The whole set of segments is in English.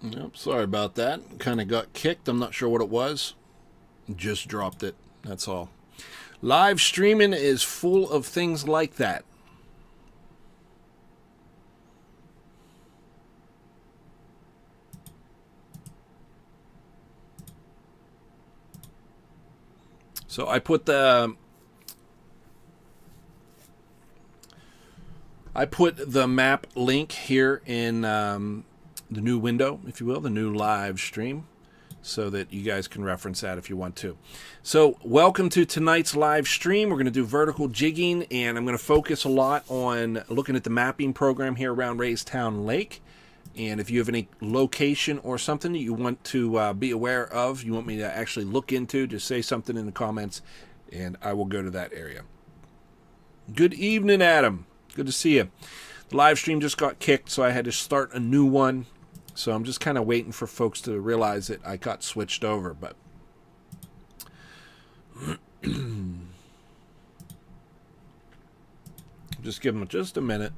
Yep, sorry about that. Kind of got kicked. I'm not sure what it was. Just dropped it. That's all. Live streaming is full of things like that. So I put the map link here in the new window, if you will, the new live stream, so that you guys can reference that if you want to. So welcome to tonight's live stream. We're going to do vertical jigging, and I'm going to focus a lot on looking at the mapping program here around Raystown Lake. And if you have any location or something that you want to be aware of, you want me to actually look into, just say something in the comments, and I will go to that area. Good evening, Adam. Good to see you. The live stream just got kicked, so I had to start a new one. So I'm just kind of waiting for folks to realize that I got switched over. But just give them just a minute.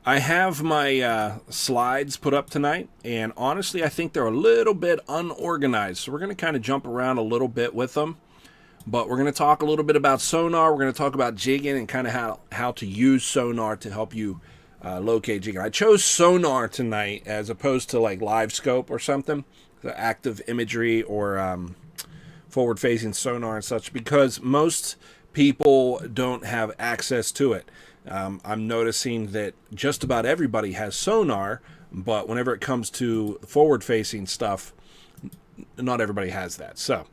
I have my slides put up tonight, and honestly, I think they're a little bit unorganized. So we're going to kind of jump around a little bit with them. But we're going to talk a little bit about sonar. We're going to talk about jigging and kind of how to use sonar to help you locate jigging. I chose sonar tonight as opposed to like live scope or something, the active imagery or forward-facing sonar and such, because most people don't have access to it. I'm noticing that just about everybody has sonar, but whenever it comes to forward-facing stuff, not everybody has that. So,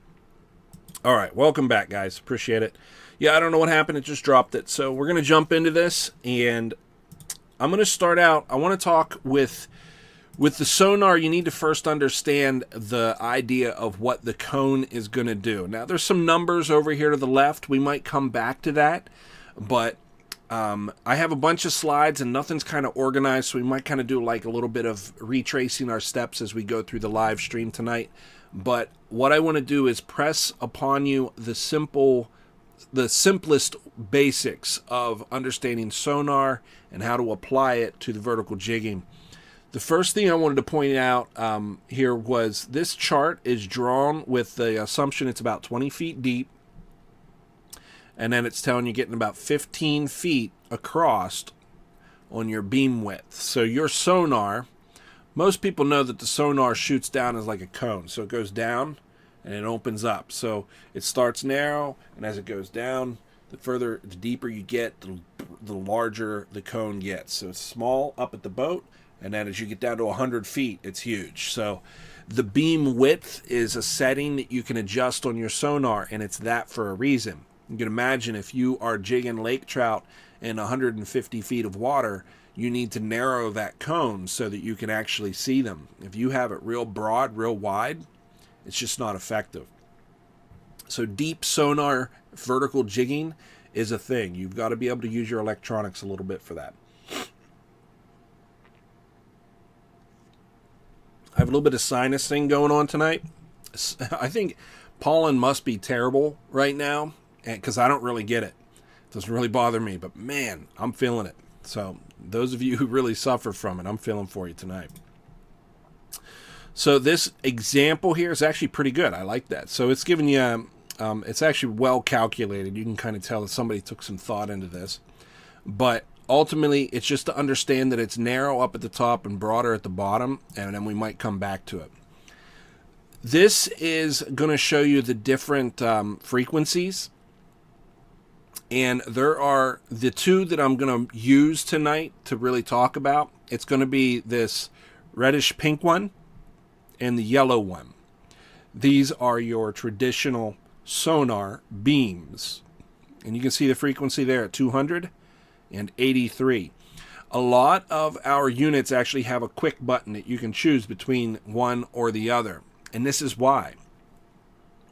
all right, welcome back, guys. Appreciate it. Yeah, I don't know what happened. It just dropped it. So we're going to jump into this, and I'm going to start out. I want to talk with the sonar. You need to first understand the idea of what the cone is going to do. Now, there's some numbers over here to the left. We might come back to that, but I have a bunch of slides and nothing's kind of organized, so we might kind of do like a little bit of retracing our steps as we go through the live stream tonight. But what I want to do is press upon you the simplest basics of understanding sonar and how to apply it to the vertical jigging. The first thing I wanted to point out here was this chart is drawn with the assumption it's about 20 feet deep. And then it's telling you getting about 15 feet across on your beam width. So your sonar, most people know that the sonar shoots down as like a cone. So it goes down and it opens up. So it starts narrow, and as it goes down, the deeper you get, the larger the cone gets. So it's small up at the boat, and then as you get down to 100 feet, it's huge. So the beam width is a setting that you can adjust on your sonar, and it's that for a reason. You can imagine if you are jigging lake trout in 150 feet of water, you need to narrow that cone so that you can actually see them. If you have it real broad, real wide, it's just not effective. So deep sonar vertical jigging is a thing. You've got to be able to use your electronics a little bit for that. I have a little bit of sinus thing going on tonight. I think pollen must be terrible right now, because I don't really get it. It doesn't really bother me, but man, I'm feeling it. So those of you who really suffer from it, I'm feeling for you tonight. So this example here is actually pretty good. I like that. So it's giving you, it's actually well calculated. You can kind of tell that somebody took some thought into this. But ultimately, it's just to understand that it's narrow up at the top and broader at the bottom, and then we might come back to it. This is going to show you the different frequencies. And there are the two that I'm going to use tonight to really talk about. It's going to be this reddish pink one and the yellow one. These are your traditional sonar beams. And you can see the frequency there at 283. A lot of our units actually have a quick button that you can choose between one or the other. And this is why.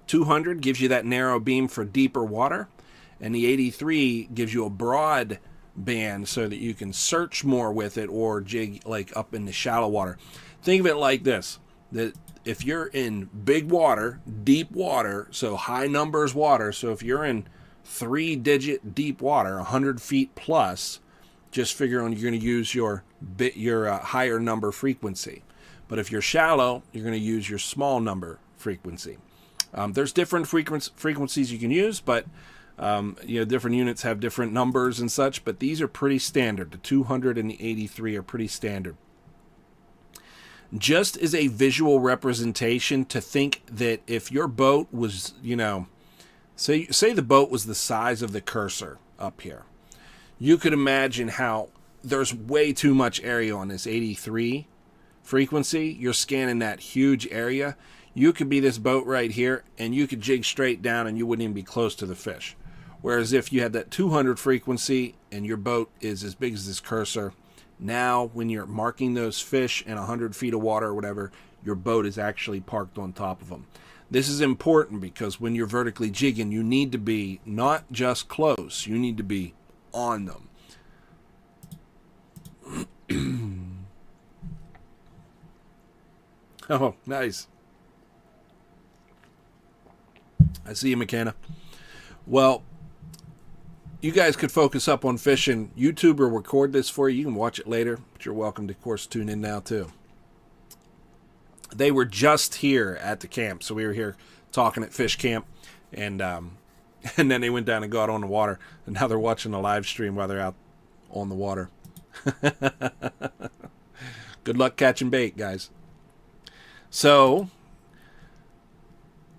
200 gives you that narrow beam for deeper water, and the 83 gives you a broad band so that you can search more with it or jig like up in the shallow water. Think of it like this, that if you're in big water, deep water, so high numbers water, so if you're in 3-digit deep water, 100 feet plus, just figure on you're going to use your higher number frequency. But if you're shallow, you're going to use your small number frequency. There's different frequencies you can use, but different units have different numbers and such, but these are pretty standard. The 200 and the 83 are pretty standard. Just as a visual representation, to think that if your boat was, say the boat was the size of the cursor up here, you could imagine how there's way too much area on this 83 frequency. You're scanning that huge area. You could be this boat right here, and you could jig straight down, and you wouldn't even be close to the fish. Whereas if you had that 200 frequency, and your boat is as big as this cursor, now when you're marking those fish in 100 feet of water or whatever, your boat is actually parked on top of them. This is important because when you're vertically jigging, you need to be not just close, you need to be on them. Oh, nice. I see you, McKenna. Well, you guys could focus up on fishing. YouTube will record this for you. You can watch it later, but you're welcome to, of course, tune in now, too. They were just here at the camp, so we were here talking at fish camp, and then they went down and got on the water, and now they're watching the live stream while they're out on the water. Good luck catching bait, guys. So,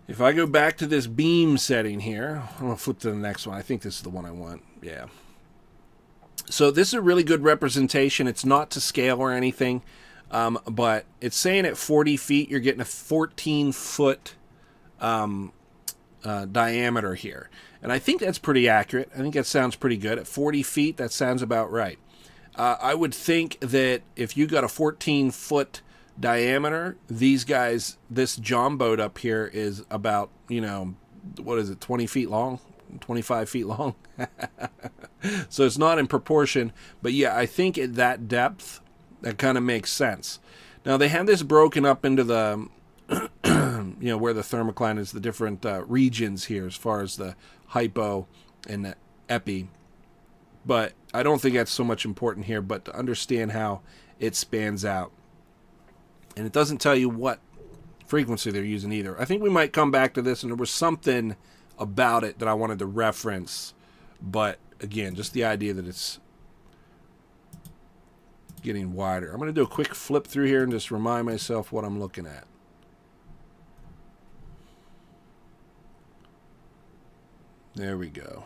if I go back to this beam setting here, I'm going to flip to the next one. I think this is the one I want. Yeah. So this is a really good representation. It's not to scale or anything, but it's saying at 40 feet, you're getting a 14-foot diameter here. And I think that's pretty accurate. I think that sounds pretty good. At 40 feet, that sounds about right. I would think that if you got a 14-foot diameter, these guys, this John boat up here is about, 20 feet long, 25 feet long. So it's not in proportion, but yeah, I think at that depth, that kind of makes sense. Now they have this broken up into the, where the thermocline is, the different regions here as far as the hypo and the epi. But I don't think that's so much important here, but to understand how it spans out. And it doesn't tell you what frequency they're using either. I think we might come back to this, and there was something about it that I wanted to reference. But again, just the idea that it's getting wider. I'm going to do a quick flip through here and just remind myself what I'm looking at. There we go.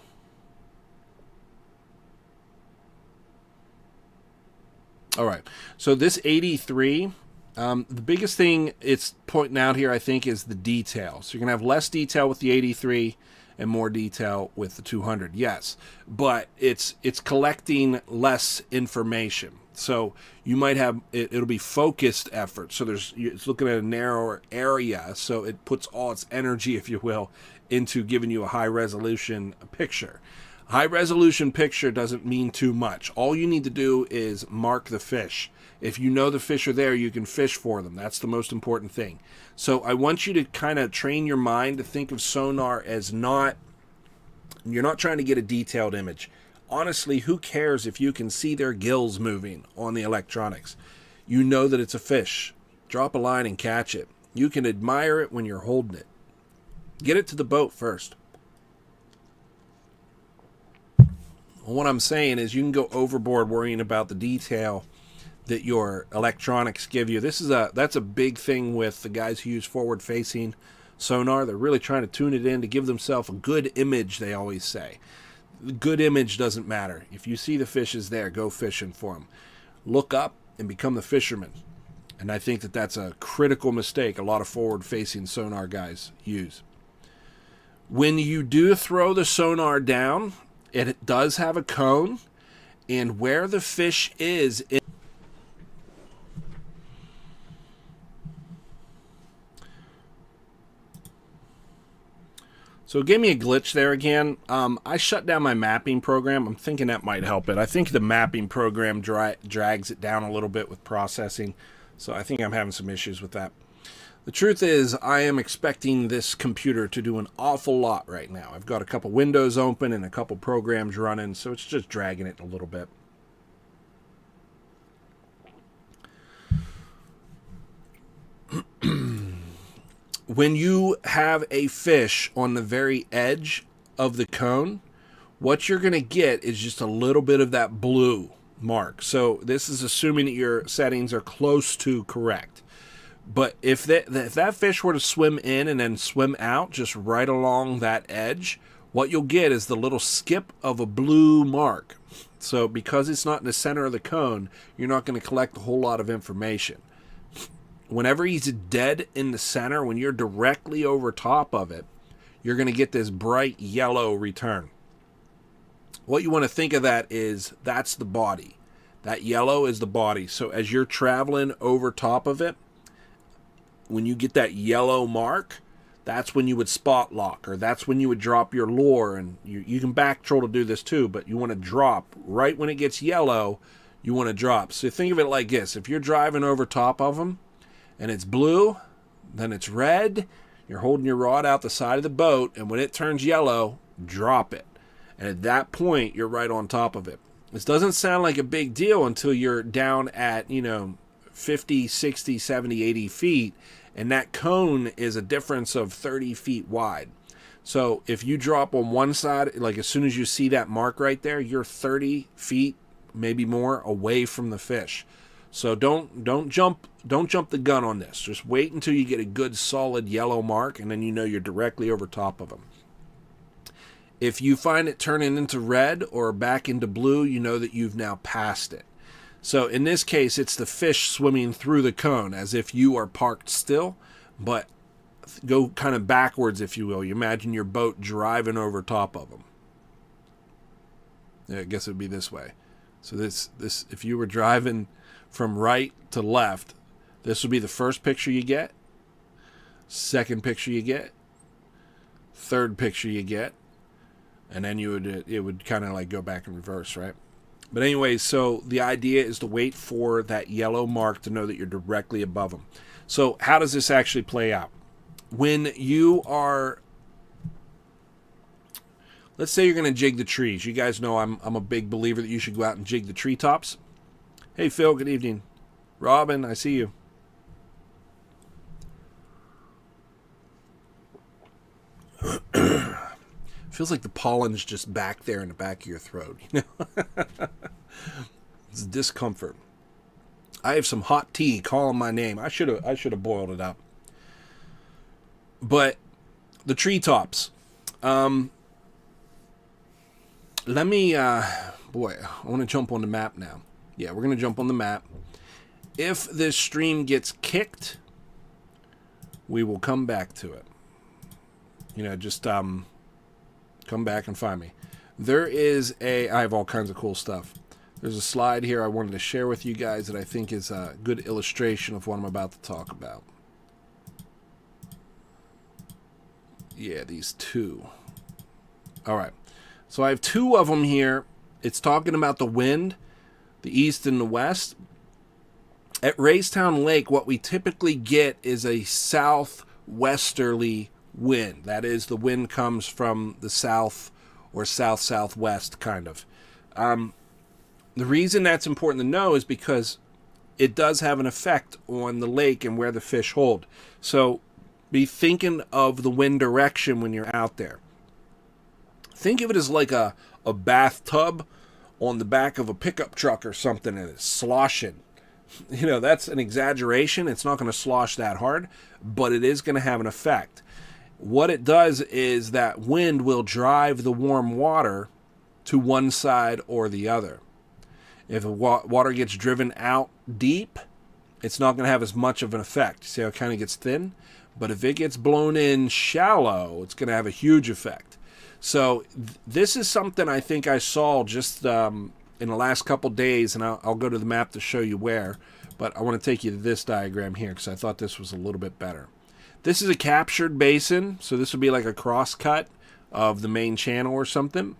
All right, so this 83, the biggest thing it's pointing out here, I think, is the detail. So you're going to have less detail with the 83 and more detail with the 200, yes. But it's collecting less information. So you might have, it'll be focused effort. So it's looking at a narrower area, so it puts all its energy, if you will, into giving you a high-resolution picture. High-resolution picture doesn't mean too much. All you need to do is mark the fish. If you know the fish are there, you can fish for them. That's the most important thing. So I want you to kind of train your mind to think of sonar as you're not trying to get a detailed image. Honestly, who cares if you can see their gills moving on the electronics? You know that it's a fish. Drop a line and catch it. You can admire it when you're holding it. Get it to the boat first. What I'm saying is you can go overboard worrying about the detail that your electronics give you. That's a big thing with the guys who use forward-facing sonar. They're really trying to tune it in to give themselves a good image, they always say. The good image doesn't matter. If you see the fish is there, go fishing for them. Look up and become the fisherman. And I think that that's a critical mistake a lot of forward-facing sonar guys use. When you do throw the sonar down, it does have a cone, and where the fish is... So it gave me a glitch there again. I shut down my mapping program. I'm thinking that might help it. I think the mapping program drags it down a little bit with processing. So I think I'm having some issues with that. The truth is, I am expecting this computer to do an awful lot right now. I've got a couple windows open and a couple programs running, so it's just dragging it a little bit. When you have a fish on the very edge of the cone, what you're going to get is just a little bit of that blue mark. So this is assuming that your settings are close to correct. But if that fish were to swim in and then swim out just right along that edge, what you'll get is the little skip of a blue mark. So because it's not in the center of the cone, you're not going to collect a whole lot of information. Whenever he's dead in the center, when you're directly over top of it, you're going to get this bright yellow return. What you want to think of that is that's the body. That yellow is the body. So as you're traveling over top of it, when you get that yellow mark, that's when you would spot lock, or that's when you would drop your lure. And you can back troll to do this too, but you want to drop right when it gets yellow. You want to drop. So think of it like this. If you're driving over top of them, and it's blue, then it's red, you're holding your rod out the side of the boat, and when it turns yellow, drop it. And at that point, you're right on top of it. This doesn't sound like a big deal until you're down at, 50, 60, 70, 80 feet, and that cone is a difference of 30 feet wide. So if you drop on one side, like as soon as you see that mark right there, you're 30 feet, maybe more, away from the fish. So don't jump the gun on this. Just wait until you get a good solid yellow mark, and then you know you're directly over top of them. If you find it turning into red or back into blue, you know that you've now passed it. So in this case, it's the fish swimming through the cone as if you are parked still, but go kind of backwards, if you will. You imagine your boat driving over top of them. Yeah, I guess it would be this way. So this if you were driving from right to left, this would be the first picture you get, second picture you get, third picture you get, and then it would kind of like go back in reverse, right? But anyway, so the idea is to wait for that yellow mark to know that you're directly above them. So how does this actually play out? When you are, let's say you're going to jig the trees. You guys know I'm a big believer that you should go out and jig the treetops. Hey, Phil, good evening. Robin, I see you. Feels like the pollen's just back there in the back of your throat. It's discomfort. I have some hot tea calling my name. I should have boiled it up. But the treetops. Let me, boy, I want to jump on the map now. Yeah, we're going to jump on the map. If this stream gets kicked, we will come back to it. Just come back and find me. I have all kinds of cool stuff. There's a slide here I wanted to share with you guys that I think is a good illustration of what I'm about to talk about. Yeah, these two. All right. So I have two of them here. It's talking about the wind, the east and the west. At Raystown Lake, what we typically get is a southwesterly wind. That is, the wind comes from the south or south-southwest, kind of. The reason that's important to know is because it does have an effect on the lake and where the fish hold. So be thinking of the wind direction when you're out there. Think of it as like a bathtub on the back of a pickup truck or something, and it's sloshing. That's an exaggeration. It's not going to slosh that hard, but it is going to have an effect. What it does is that wind will drive the warm water to one side or the other. If water gets driven out deep, it's not going to have as much of an effect. See how it kind of gets thin? But if it gets blown in shallow, it's going to have a huge effect. So this is something I think I saw just in the last couple days, and I'll go to the map to show you where. But I want to take you to this diagram here because I thought this was a little bit better. This is a captured basin, so this would be like a cross cut of the main channel or something.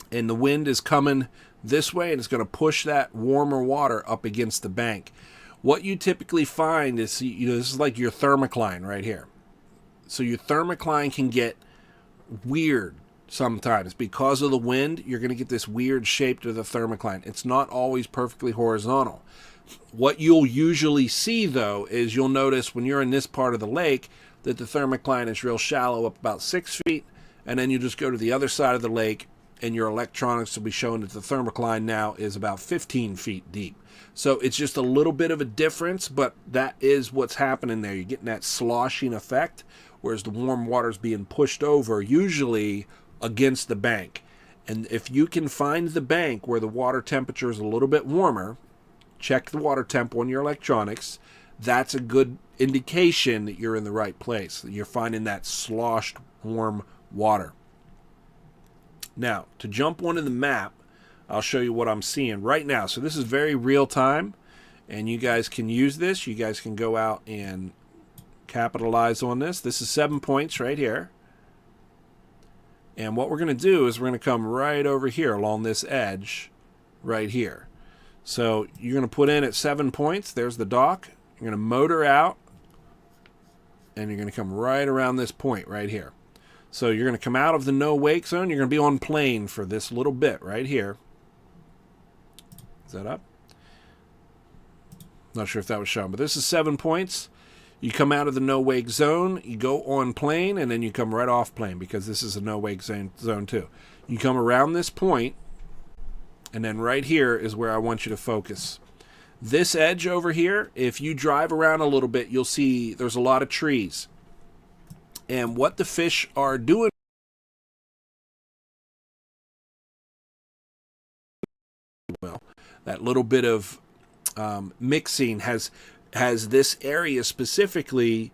And the wind is coming this way, and it's going to push that warmer water up against the bank. What you typically find is, this is like your thermocline right here. So your thermocline can get weird sometimes. Because of the wind, you're going to get this weird shape to the thermocline. It's not always perfectly horizontal. What you'll usually see, though, is you'll notice when you're in this part of the lake that the thermocline is real shallow, up about 6 feet, and then you just go to the other side of the lake, and your electronics will be showing that the thermocline now is about 15 feet deep. So it's just a little bit of a difference, but that is what's happening there. You're getting that sloshing effect, whereas the warm water is being pushed over, usually against the bank. And if you can find the bank where the water temperature is a little bit warmer, check the water temp on your electronics. That's a good indication that you're in the right place, that you're finding that sloshed warm water. Now, to jump onto the map, I'll show you what I'm seeing right now. So this is very real time, and you guys can use this. You guys can go out and capitalize on this. This is 7 points right here. And what we're going to do is we're going to come right over here along this edge right here. So you're going to put in at 7 points. There's the dock. You're going to motor out, and you're going to come right around this point right here. So you're going to come out of the no wake zone. You're going to be on plane for this little bit right here. Is that up? Not sure if that was shown, but this is 7 points. You come out of the no wake zone, you go on plane, and then you come right off plane because this is a no wake zone too. You come around this point, and then right here is where I want you to focus. This edge over here, if you drive around a little bit, you'll see there's a lot of trees. And what the fish are doing, well, that little bit of mixing has this area specifically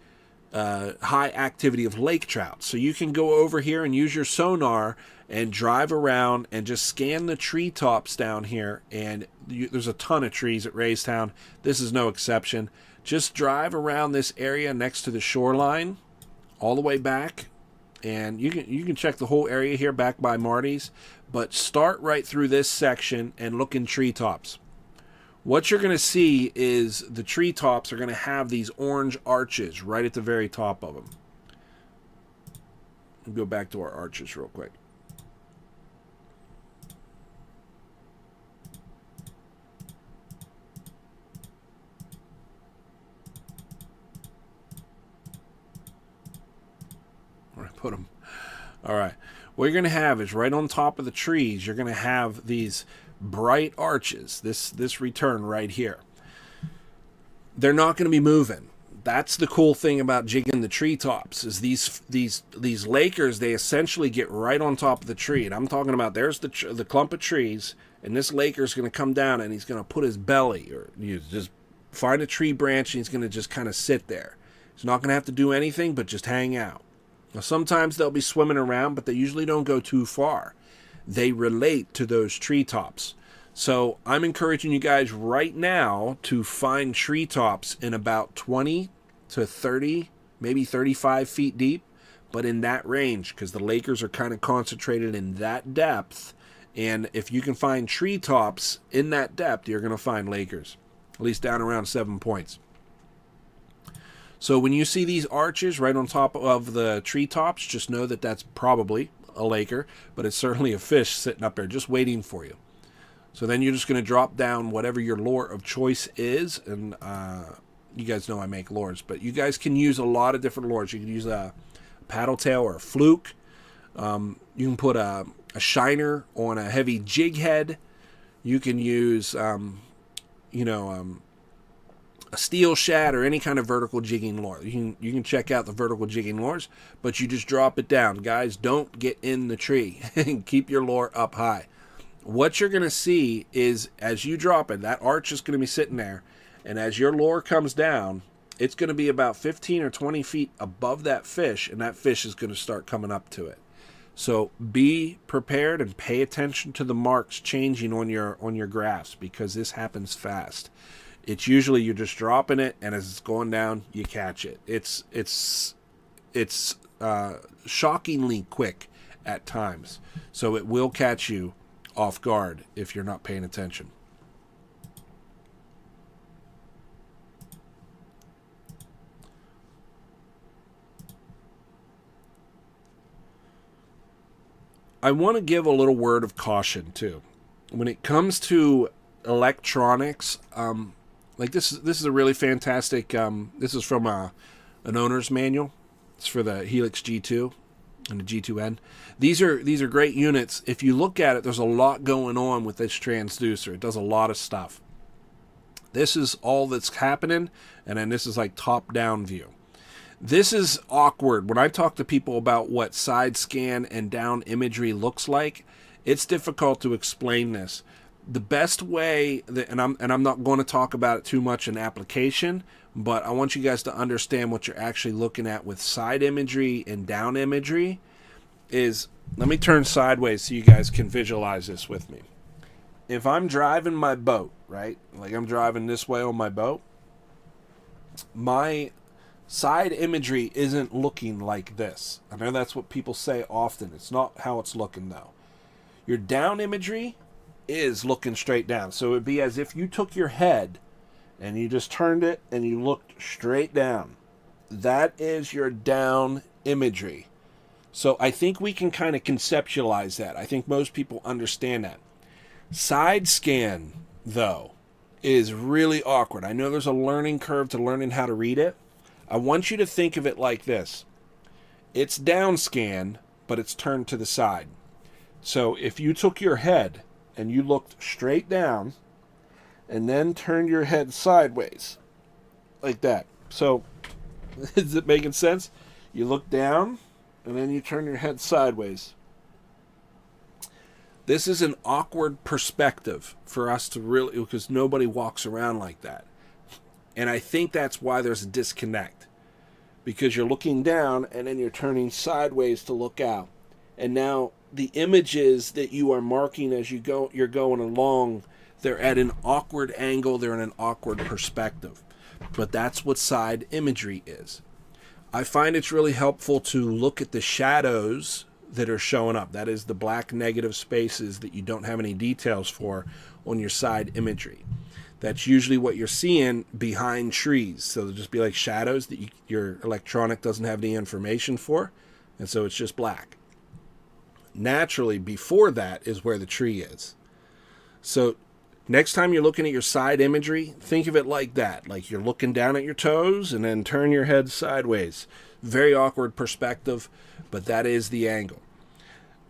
high activity of lake trout. So you can go over here and use your sonar and drive around and just scan the treetops down here. And there's a ton of trees at Raystown. This is no exception. Just drive around this area next to the shoreline all the way back, and you can check the whole area here back by Marty's, but start right through this section and look in treetops. What you're going to see is the treetops are going to have these orange arches right at the very top of them. We'll go back to our arches real quick. Put them. All right. What you're going to have is right on top of the trees, you're going to have these bright arches, this return right here. They're not going to be moving. That's the cool thing about jigging the treetops is these lakers, they essentially get right on top of the tree. And I'm talking about there's the clump of trees, and this laker's going to come down and he's going to put his belly, or you just find a tree branch, and he's going to just kind of sit there. He's not going to have to do anything but just hang out. Now, sometimes they'll be swimming around, but they usually don't go too far. They relate to those treetops. So I'm encouraging you guys right now to find treetops in about 20 to 30, maybe 35 feet deep, but in that range, because the lakers are kind of concentrated in that depth. And if you can find treetops in that depth, you're going to find lakers, at least down around 7 points. So when you see these arches right on top of the treetops, just know that that's probably a laker, but it's certainly a fish sitting up there just waiting for you. So then you're just going to drop down whatever your lure of choice is, and you guys know I make lures, but you guys can use a lot of different lures. You can use a paddle tail or a fluke. You can put a shiner on a heavy jig head. You can use, a steel shad or any kind of vertical jigging lure. You can check out the vertical jigging lures, but you just drop it down. Guys, don't get in the tree and keep your lure up high. What you're going to see is as you drop it, that arch is going to be sitting there, and as your lure comes down, it's going to be about 15 or 20 feet above that fish, and that fish is going to start coming up to it. So be prepared and pay attention to the marks changing on your graphs, because this happens fast. It's usually you're just dropping it, and as it's going down, you catch it. It's shockingly quick at times, so it will catch you off guard if you're not paying attention. I want to give a little word of caution too. When it comes to electronics, like this is a really fantastic. This is from an owner's manual. It's for the Helix G2 and the G2N. These are great units. If you look at it, there's a lot going on with this transducer. It does a lot of stuff. This is all that's happening, and then this is like top-down view. This is awkward. When I talk to people about what side scan and down imagery looks like, it's difficult to explain this. The best way, and I'm not going to talk about it too much in application, but I want you guys to understand what you're actually looking at with side imagery and down imagery is, let me turn sideways so you guys can visualize this with me. If I'm driving my boat, right, like I'm driving this way on my boat, my side imagery isn't looking like this. I know that's what people say often. It's not how it's looking though. Your down imagery is looking straight down. So it would be as if you took your head and you just turned it and you looked straight down. That is your down imagery. So I think we can kind of conceptualize that. I think most people understand that. Side scan, though, is really awkward. I know there's a learning curve to learning how to read it. I want you to think of it like this. It's down scan, but it's turned to the side. So if you took your head and you looked straight down and then turned your head sideways, like that. So, is it making sense? You look down and then you turn your head sideways. This is an awkward perspective for us to really, because nobody walks around like that. And I think that's why there's a disconnect. Because you're looking down and then you're turning sideways to look out. And now the images that you are marking as you're going along, they're at an awkward angle, they're in an awkward perspective. But that's what side imagery is. I find it's really helpful to look at the shadows that are showing up. That is the black negative spaces that you don't have any details for on your side imagery. That's usually what you're seeing behind trees. So they'll just be like shadows that your electronic doesn't have any information for. And so it's just black. Naturally, before that is where the tree is. So next time you're looking at your side imagery, think of it like that. Like you're looking down at your toes and then turn your head sideways. Very awkward perspective, but that is the angle.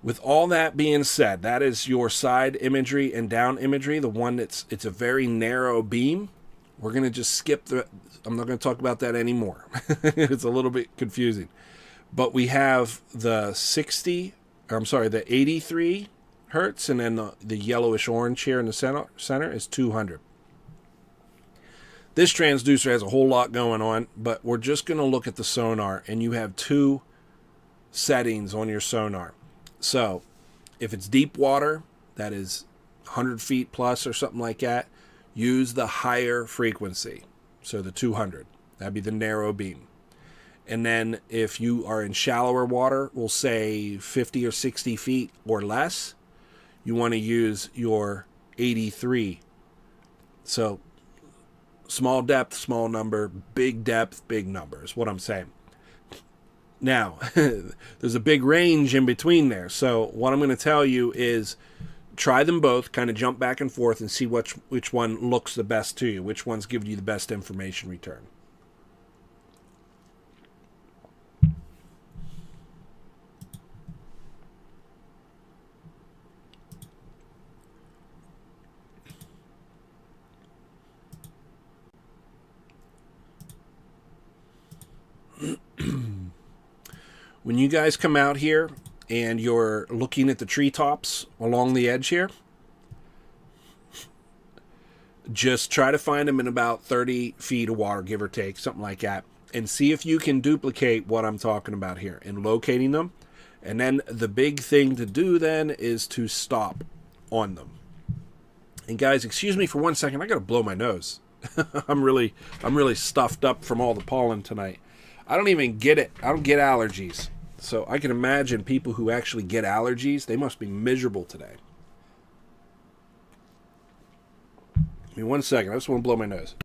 With all that being said, that is your side imagery and down imagery, the one it's a very narrow beam. We're going to just skip I'm not going to talk about that anymore. It's a little bit confusing. But we have the 83 hertz, and then the yellowish orange here in the center is 200. This transducer has a whole lot going on, but we're just going to look at the sonar, and you have two settings on your sonar. So if it's deep water, that is 100 feet plus or something like that, use the higher frequency. So the 200, that'd be the narrow beam. And then if you are in shallower water, we'll say 50 or 60 feet or less, you want to use your 83. So small depth, small number, big depth, big number is what I'm saying. Now, there's a big range in between there. So what I'm going to tell you is try them both, kind of jump back and forth and see which one looks the best to you, which one's giving you the best information return. When you guys come out here and you're looking at the treetops along the edge here, just try to find them in about 30 feet of water, give or take, something like that, and see if you can duplicate what I'm talking about here in locating them. And then the big thing to do then is to stop on them. And guys, excuse me for 1 second. I got to blow my nose. I'm really stuffed up from all the pollen tonight. I don't even get it. I don't get allergies. So I can imagine people who actually get allergies, they must be miserable today. Give me 1 second. I just want to blow my nose.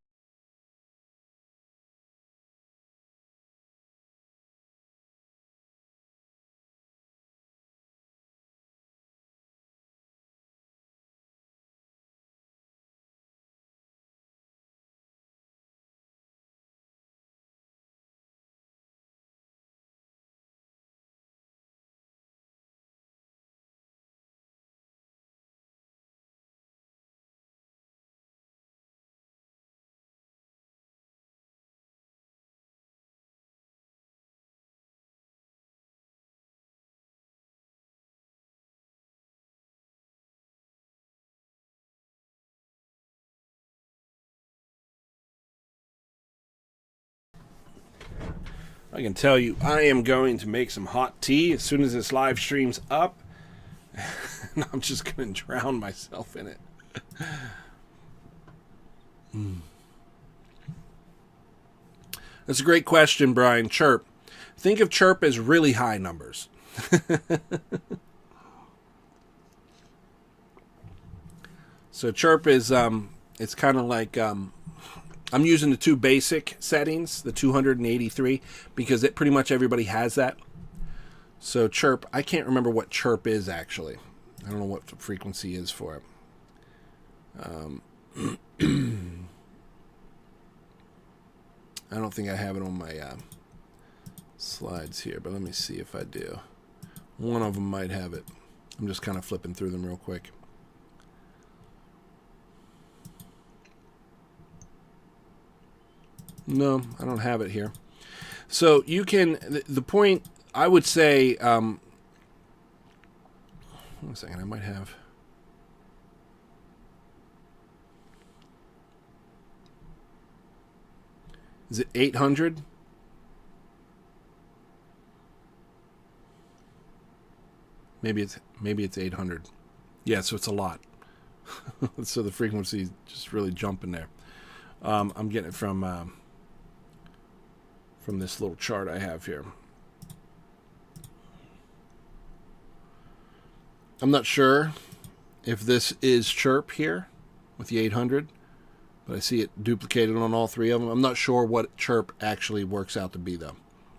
I can tell you, I am going to make some hot tea as soon as this live stream's up. And I'm just going to drown myself in it. That's a great question, Brian. Chirp. Think of chirp as really high numbers. So chirp is, it's kind of like, I'm using the two basic settings, the 283, because it pretty much everybody has that. So chirp, I can't remember what chirp is actually. I don't know what the frequency is for it. I don't think I have it on my slides here, but let me see if I do. One of them might have it. I'm just kind of flipping through them real quick. No, I don't have it here. So you can, the point I would say, 1 second, I might have. Is it 800? Maybe it's 800. Yeah, so it's a lot. So the frequency is just really jumping there. I'm getting it from this little chart I have here. I'm not sure if this is chirp here with the 800, but I see it duplicated on all three of them. I'm not sure what chirp actually works out to be, though.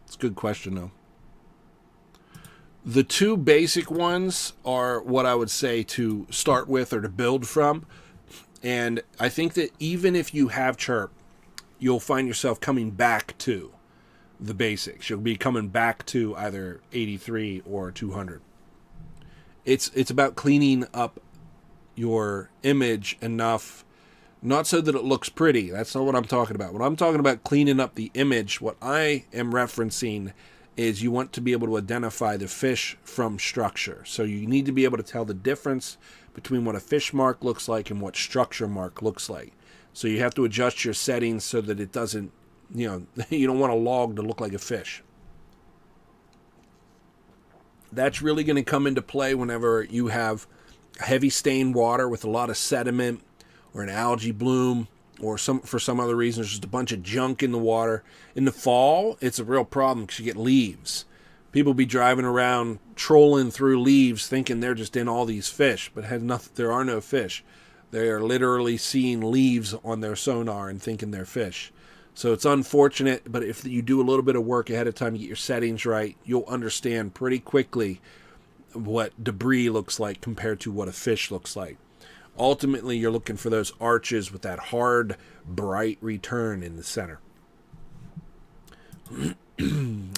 It's a good question, though. The two basic ones are what I would say to start with or to build from. And I think that even if you have chirp, you'll find yourself coming back to the basics. You'll be coming back to either 83 or 200. It's about cleaning up your image enough, not so that it looks pretty. That's not what I'm talking about. When I'm talking about cleaning up the image, what I am referencing is you want to be able to identify the fish from structure. So you need to be able to tell the difference between what a fish mark looks like and what structure mark looks like. So you have to adjust your settings so that it doesn't, you don't want a log to look like a fish. That's really going to come into play whenever you have heavy stained water with a lot of sediment or an algae bloom, or for some other reason there's just a bunch of junk in the water. In the fall, it's a real problem because you get leaves. People be driving around trolling through leaves thinking they're just in all these fish, but there are no fish. They are literally seeing leaves on their sonar and thinking they're fish. So it's unfortunate, but if you do a little bit of work ahead of time, you get your settings right, you'll understand pretty quickly what debris looks like compared to what a fish looks like. Ultimately, you're looking for those arches with that hard, bright return in the center.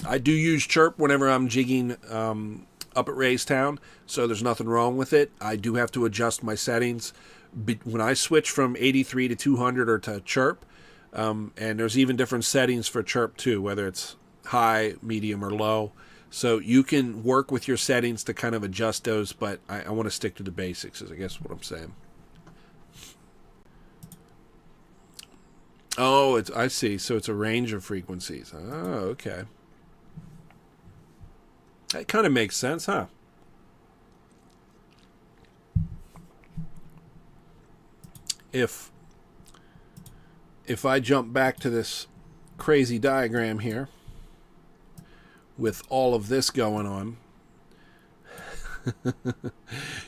I do use chirp whenever I'm jigging up at Raystown, so there's nothing wrong with it. I do have to adjust my settings. When I switch from 83 to 200 or to chirp, and there's even different settings for chirp too, whether it's high, medium, or low. So you can work with your settings to kind of adjust those, but I want to stick to the basics, is I guess what I'm saying. Oh, I see. So it's a range of frequencies. Oh, okay. That kind of makes sense, huh? If I jump back to this crazy diagram here with all of this going on,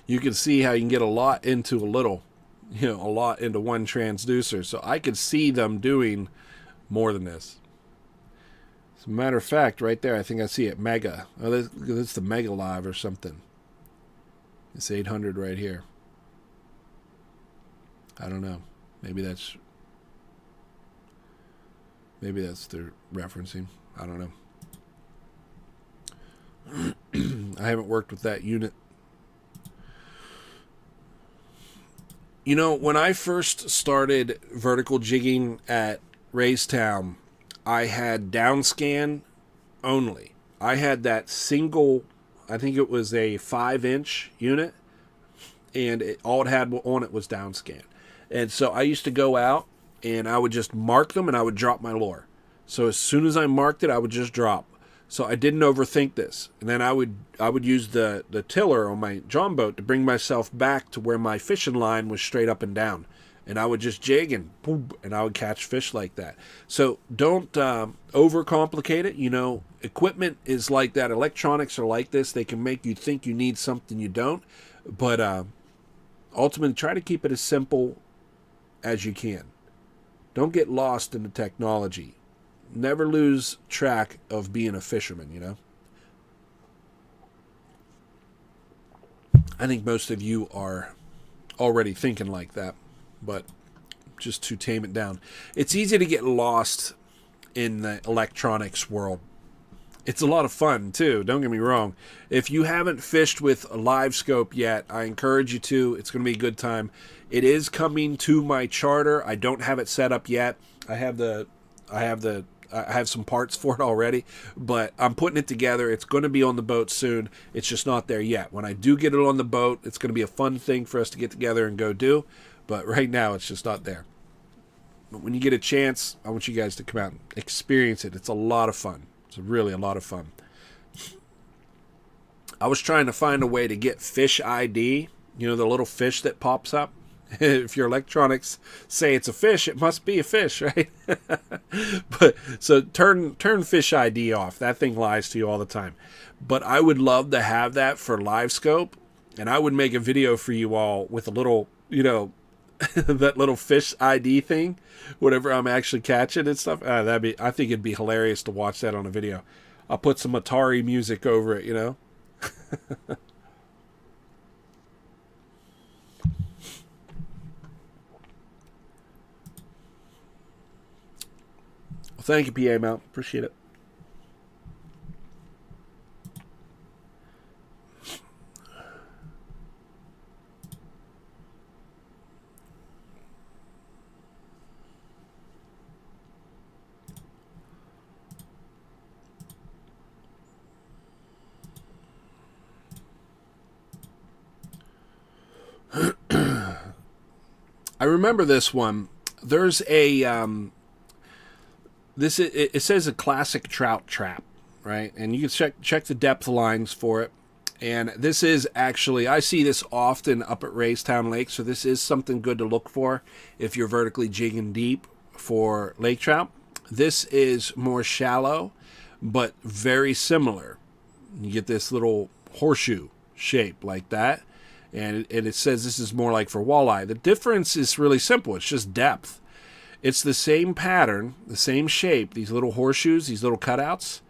you can see how you can get a lot into a little, a lot into one transducer. So I could see them doing more than this. As a matter of fact, right there, I think I see it, Mega. Oh, that's the Mega Live or something. It's 800 right here. I don't know. Maybe that's their referencing. I don't know. I haven't worked with that unit. When I first started vertical jigging at Raystown, I had downscan only. I had that single, I think it was a 5-inch unit, and all it had on it was downscan. And so I used to go out and I would just mark them and I would drop my lure. So as soon as I marked it, I would just drop. So I didn't overthink this. And then I would use the tiller on my John boat to bring myself back to where my fishing line was straight up and down. And I would just jig and boom, and I would catch fish like that. So don't overcomplicate it. Equipment is like that. Electronics are like this. They can make you think you need something you don't. But ultimately, try to keep it as simple as you can. Don't get lost in the technology. Never lose track of being a fisherman, I think most of you are already thinking like that, but just to tame it down. It's easy to get lost in the electronics world. It's a lot of fun, too. Don't get me wrong. If you haven't fished with a live scope yet, I encourage you to. It's going to be a good time. It is coming to my charter. I don't have it set up yet. I have some parts for it already, but I'm putting it together. It's going to be on the boat soon. It's just not there yet. When I do get it on the boat, it's going to be a fun thing for us to get together and go do. But right now, it's just not there. But when you get a chance, I want you guys to come out and experience it. It's a lot of fun. It's really a lot of fun. I was trying to find a way to get fish ID, the little fish that pops up. If your electronics say it's a fish, it must be a fish, right? But so turn fish ID off. That thing lies to you all the time. But I would love to have that for live scope, and I would make a video for you all with a little, that little fish ID thing, whatever I'm actually catching and stuff. I think it'd be hilarious to watch that on a video. I'll put some Atari music over it, Well, thank you, PA Mount. Appreciate it. I remember this one. There's a it says a classic trout trap, right? And you can check the depth lines for it. And this is actually, I see this often up at Raystown Lake, so this is something good to look for if you're vertically jigging deep for lake trout. This is more shallow, but very similar. You get this little horseshoe shape like that. And it says this is more like for walleye. The difference is really simple. It's just depth. It's the same pattern, the same shape, these little horseshoes, these little cutouts.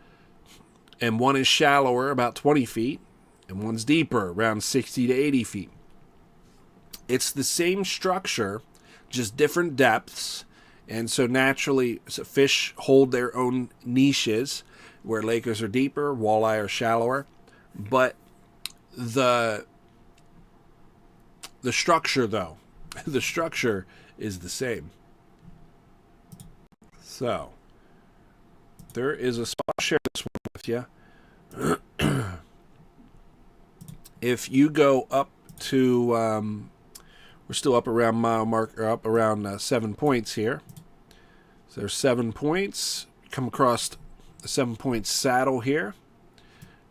And one is shallower, about 20 feet, and one's deeper, around 60 to 80 feet. It's the same structure, just different depths. And so naturally, fish hold their own niches, where lakers are deeper, walleye are shallower. But the structure, though, the structure is the same. So, there is a spot. I'll share this one with you. If you go up to, we're still up around mile mark, or up around 7 points here. So there's 7 points. Come across the 7-point saddle here.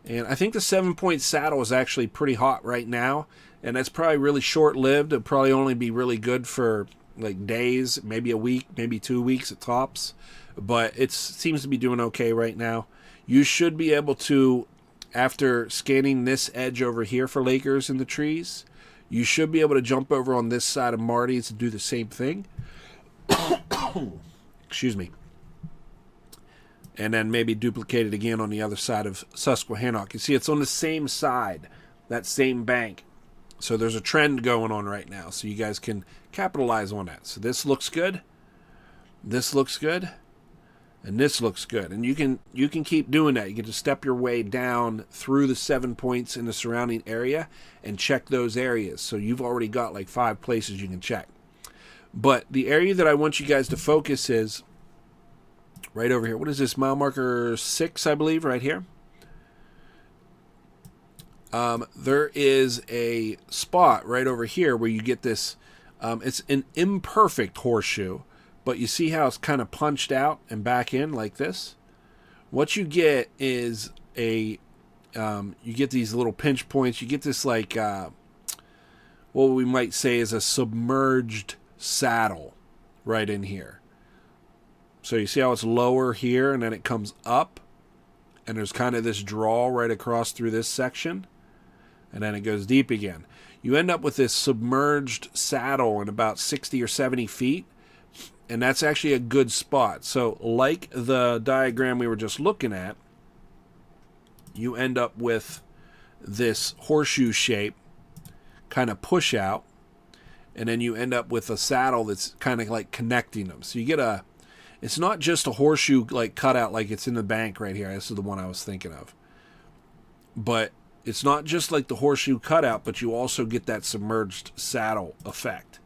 And I think the 7-point saddle is actually pretty hot right now. And that's probably really short-lived. It'll probably only be really good for like days, maybe a week, maybe 2 weeks at tops. But it seems to be doing okay right now. You should be able to, after scanning this edge over here for Lakers in the trees, you should be able to jump over on this side of Marty's and do the same thing. Excuse me. And then maybe duplicate it again on the other side of Susquehannock. You see, it's on the same side, that same bank. So there's a trend going on right now, so you guys can capitalize on that. So this looks good. This looks good. And this looks good. And you can keep doing that. You can just step your way down through the 7 points in the surrounding area and check those areas. So you've already got like 5 places you can check. But the area that I want you guys to focus is right over here. What is this? Mile marker 6, I believe, right here. There is a spot right over here where you get this. It's an imperfect horseshoe, but you see how it's kind of punched out and back in like this? What you get is you get these little pinch points. You get this like, what we might say is a submerged saddle right in here. So you see how it's lower here and then it comes up and there's kind of this draw right across through this section and then it goes deep again. You end up with this submerged saddle in about 60 or 70 feet, and that's actually a good spot. So like the diagram we were just looking at, you end up with this horseshoe shape kind of push out, and then you end up with a saddle that's kind of like connecting them. So you get it's not just a horseshoe like cutout like it's in the bank right here. This is the one I was thinking of. But it's not just like the horseshoe cutout, but you also get that submerged saddle effect.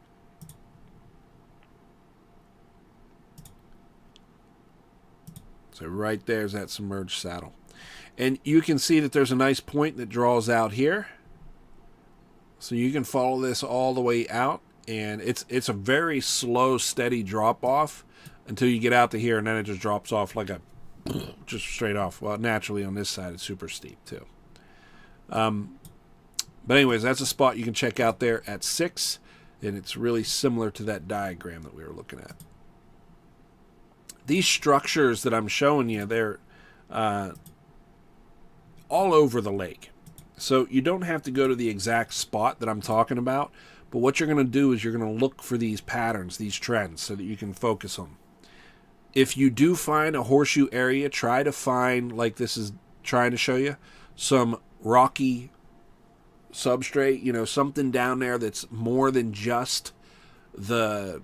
So right there's that submerged saddle. And you can see that there's a nice point that draws out here. So you can follow this all the way out. And it's a very slow, steady drop off until you get out to here, and then it just drops off like a just straight off. Well, naturally on this side it's super steep too. But anyways, that's a spot you can check out there at 6, and it's really similar to that diagram that we were looking at. These structures that I'm showing you, they're all over the lake. So you don't have to go to the exact spot that I'm talking about, but what you're going to do is you're going to look for these patterns, these trends, so that you can focus them. If you do find a horseshoe area, try to find, like this is trying to show you, some rocky substrate, something down there that's more than just the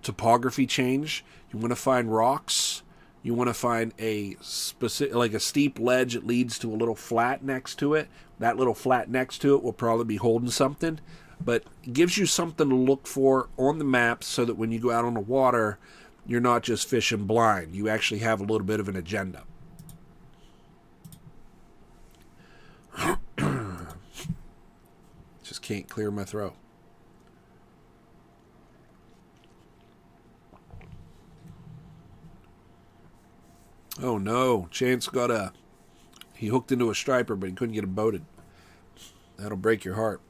topography change. You want to find rocks. You want to find a specific, like a steep ledge that leads to a little flat next to it. That little flat next to it will probably be holding something, but it gives you something to look for on the map so that when you go out on the water, you're not just fishing blind. You actually have a little bit of an agenda. Just can't clear my throat. Oh no, Chance he hooked into a striper, but he couldn't get him boated. That'll break your heart.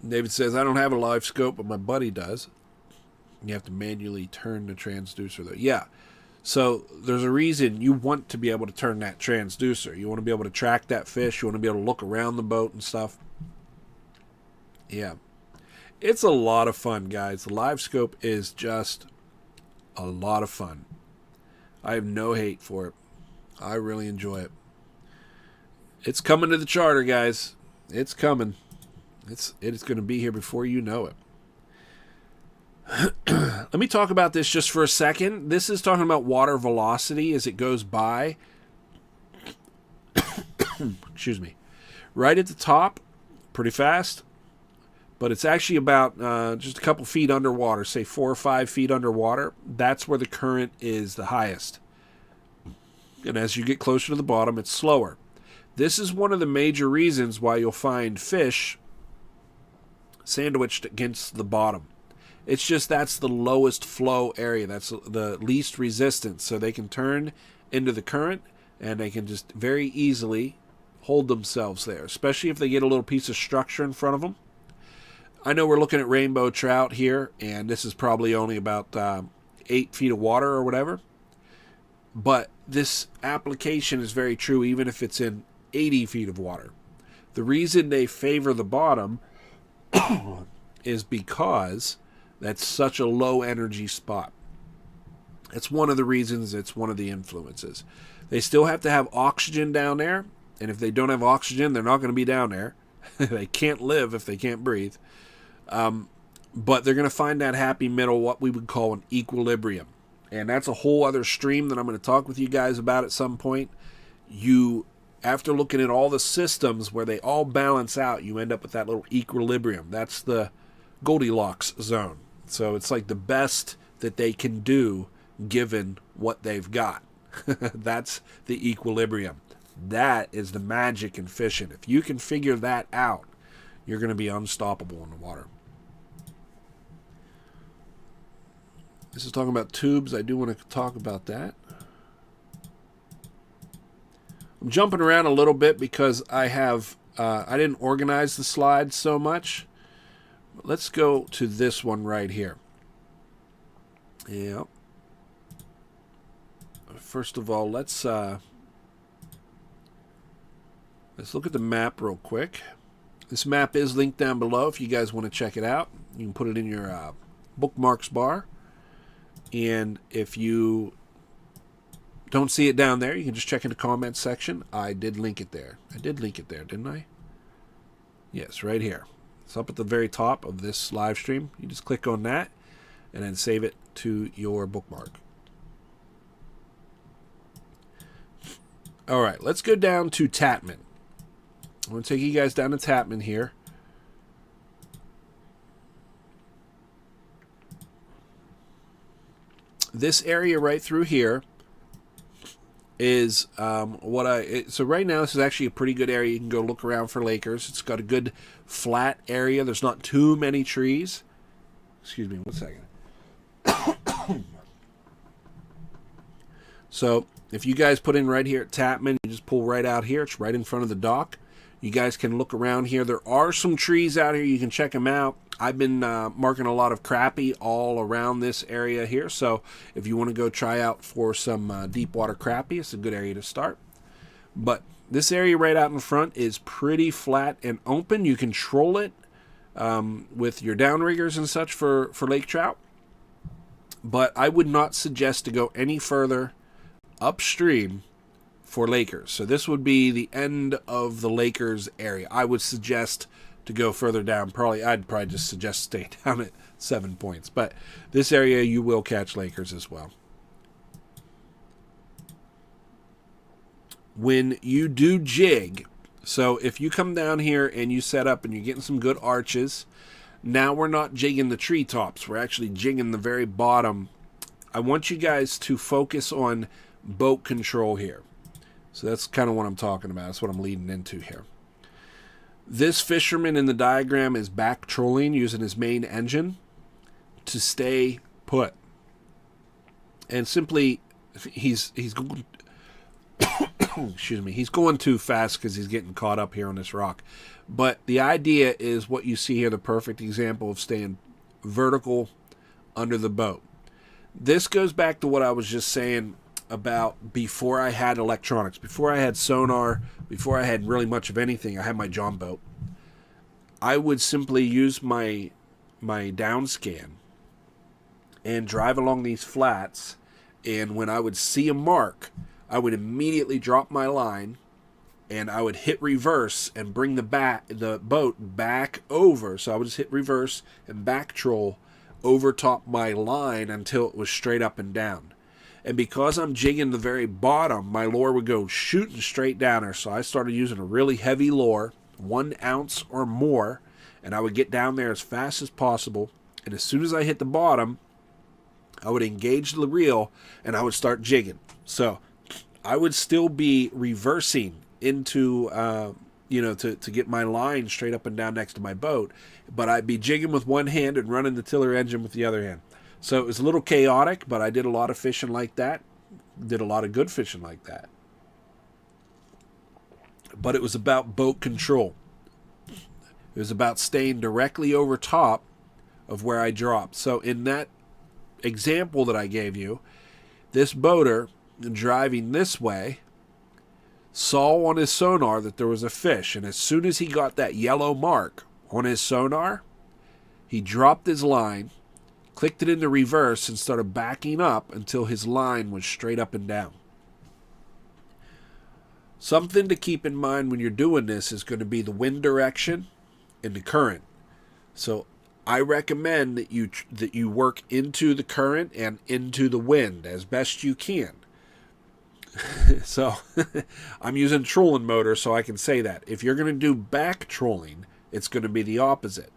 David says, I don't have a live scope, but my buddy does. You have to manually turn the transducer though. Yeah. So there's a reason you want to be able to turn that transducer. You want to be able to track that fish. You want to be able to look around the boat and stuff. Yeah. It's a lot of fun, guys. The live scope is just a lot of fun. I have no hate for it. I really enjoy it. It's coming to the charter, guys. It's coming. It is going to be here before you know it. Let me talk about this just for a second. This is talking about water velocity as it goes by. Excuse me. Right at the top, pretty fast. But it's actually about just a couple feet underwater, say 4 or 5 feet underwater. That's where the current is the highest. And as you get closer to the bottom, it's slower. This is one of the major reasons why you'll find fish sandwiched against the bottom. It's just that's the lowest flow area. That's the least resistance. So they can turn into the current and they can just very easily hold themselves there, especially if they get a little piece of structure in front of them. I know we're looking at rainbow trout here, and this is probably only about 8 feet of water or whatever. But this application is very true even if it's in 80 feet of water. The reason they favor the bottom is because that's such a low energy spot. It's one of the reasons, it's one of the influences. They still have to have oxygen down there, and if they don't have oxygen, they're not going to be down there. They can't live if they can't breathe. But they're going to find that happy middle, what we would call an equilibrium. And that's a whole other stream that I'm going to talk with you guys about at some point. After looking at all the systems where they all balance out, you end up with that little equilibrium. That's the Goldilocks zone. So it's like the best that they can do given what they've got. That's the equilibrium. That is the magic in fishing. If you can figure that out, you're going to be unstoppable in the water. This is talking about tubes. I do want to talk about that. I'm jumping around a little bit because I didn't organize the slides so much. Let's go to this one right here. Yeah. First of all, let's look at the map real quick. This map is linked down below if you guys want to check it out. You can put it in your bookmarks bar. And if you don't see it down there, you can just check in the comments section. I did link it there. I did link it there, didn't I? Yes, right here. It's up at the very top of this live stream. You just click on that and then save it to your bookmark. All right, let's go down to Chattin. I'm going to take you guys down to Chattin here. This area right through here is so right now this is actually a pretty good area. You can go look around for Lakers. It's got a good flat area. There's not too many trees. Excuse me, 1 second. So if you guys put in right here at Chattin, you just pull right out here. It's right in front of the dock. You guys can look around here. There are some trees out here. You can check them out. I've been marking a lot of crappie all around this area here. So if you want to go try out for some deep water crappie, it's a good area to start. But this area right out in front is pretty flat and open. You control it with your downriggers and such for lake trout. But I would not suggest to go any further upstream for Lakers. So this would be the end of the Lakers area. I would suggest to go further down. I'd probably just suggest stay down at 7 points. But this area you will catch Lakers as well. When you do jig, so if you come down here and you set up and you're getting some good arches, now we're not jigging the treetops. We're actually jigging the very bottom. I want you guys to focus on boat control here. So that's kind of what I'm talking about. That's what I'm leading into here. This fisherman in the diagram is back trolling using his main engine to stay put. And simply, he's going, excuse me, he's going too fast because he's getting caught up here on this rock. But the idea is what you see here, the perfect example of staying vertical under the boat. This goes back to what I was just saying about before I had electronics, before I had sonar, before I had really much of anything. I had my John boat. I would simply use my down scan and drive along these flats, and when I would see a mark, I would immediately drop my line and I would hit reverse and bring the boat back over. So I would just hit reverse and back troll over top my line until it was straight up and down. And because I'm jigging the very bottom, my lure would go shooting straight down there. So I started using a really heavy lure, 1 ounce or more, and I would get down there as fast as possible. And as soon as I hit the bottom, I would engage the reel and I would start jigging. So I would still be reversing into, to get my line straight up and down next to my boat. But I'd be jigging with one hand and running the tiller engine with the other hand. So it was a little chaotic, but I did a lot of fishing like that. Did a lot of good fishing like that. But it was about boat control. It was about staying directly over top of where I dropped. So in that example that I gave you, this boater driving this way saw on his sonar that there was a fish, and as soon as he got that yellow mark on his sonar, he dropped his line, clicked it into reverse, and started backing up until his line was straight up and down. Something to keep in mind when you're doing this is going to be the wind direction and the current. So I recommend that you work into the current and into the wind as best you can. So I'm using trolling motor, so I can say that. If you're going to do back trolling, it's going to be the opposite.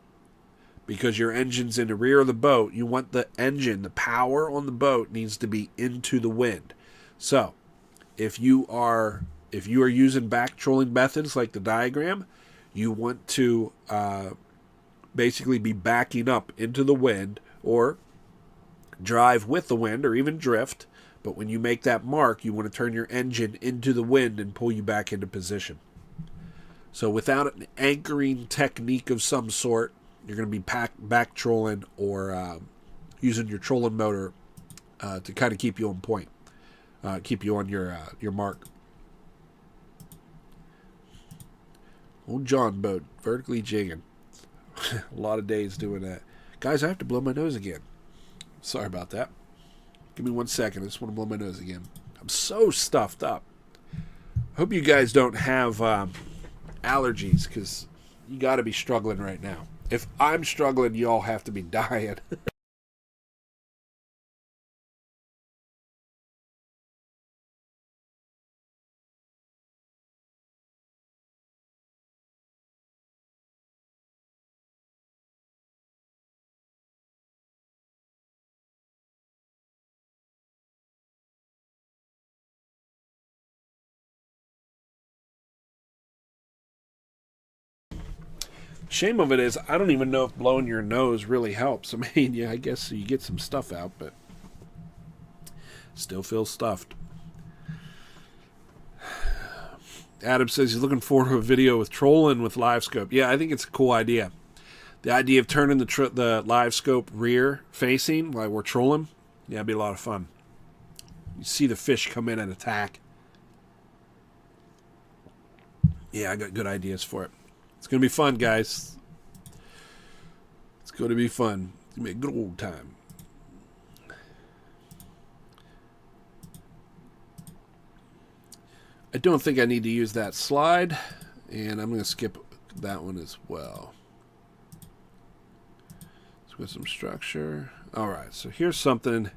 Because your engine's in the rear of the boat, you want the engine, the power on the boat needs to be into the wind. So if you are using back trolling methods like the diagram, you want to basically be backing up into the wind or drive with the wind or even drift. But when you make that mark, you want to turn your engine into the wind and pull you back into position. So without an anchoring technique of some sort, you're going to be back trolling or using your trolling motor to kind of keep you on point, keep you on your mark. Old John boat, vertically jigging. A lot of days doing that. Guys, I have to blow my nose again. Sorry about that. Give me 1 second. I just want to blow my nose again. I'm so stuffed up. Hope you guys don't have allergies, because you got to be struggling right now. If I'm struggling, y'all have to be dying. Shame of it is, I don't even know if blowing your nose really helps. I mean, yeah, I guess you get some stuff out, but still feel stuffed. Adam says he's looking forward to a video with trolling with live scope. Yeah, I think it's a cool idea. The idea of turning the live scope rear facing while we're trolling, yeah, it'd be a lot of fun. You see the fish come in and attack. Yeah, I got good ideas for it. It's going to be fun, guys. It's going to be fun. It's going to be a good old time. I don't think I need to use that slide, and I'm going to skip that one as well. Let's get some structure. All right, so here's something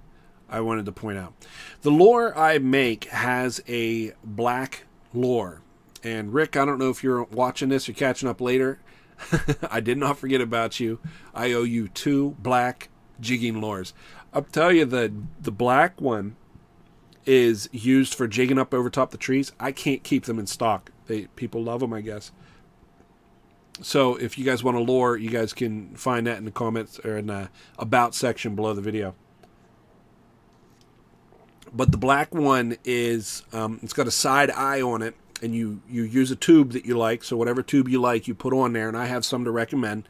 I wanted to point out. The lure I make has a black lure. And Rick, I don't know if you're watching this or catching up later. I did not forget about you. I owe you 2 black jigging lures. I'll tell you, the black one is used for jigging up over top the trees. I can't keep them in stock. People love them, I guess. So if you guys want a lure, you guys can find that in the comments or in the about section below the video. But the black one is, it's got a side eye on it. And you use a tube that you like, so whatever tube you like, you put on there, and I have some to recommend.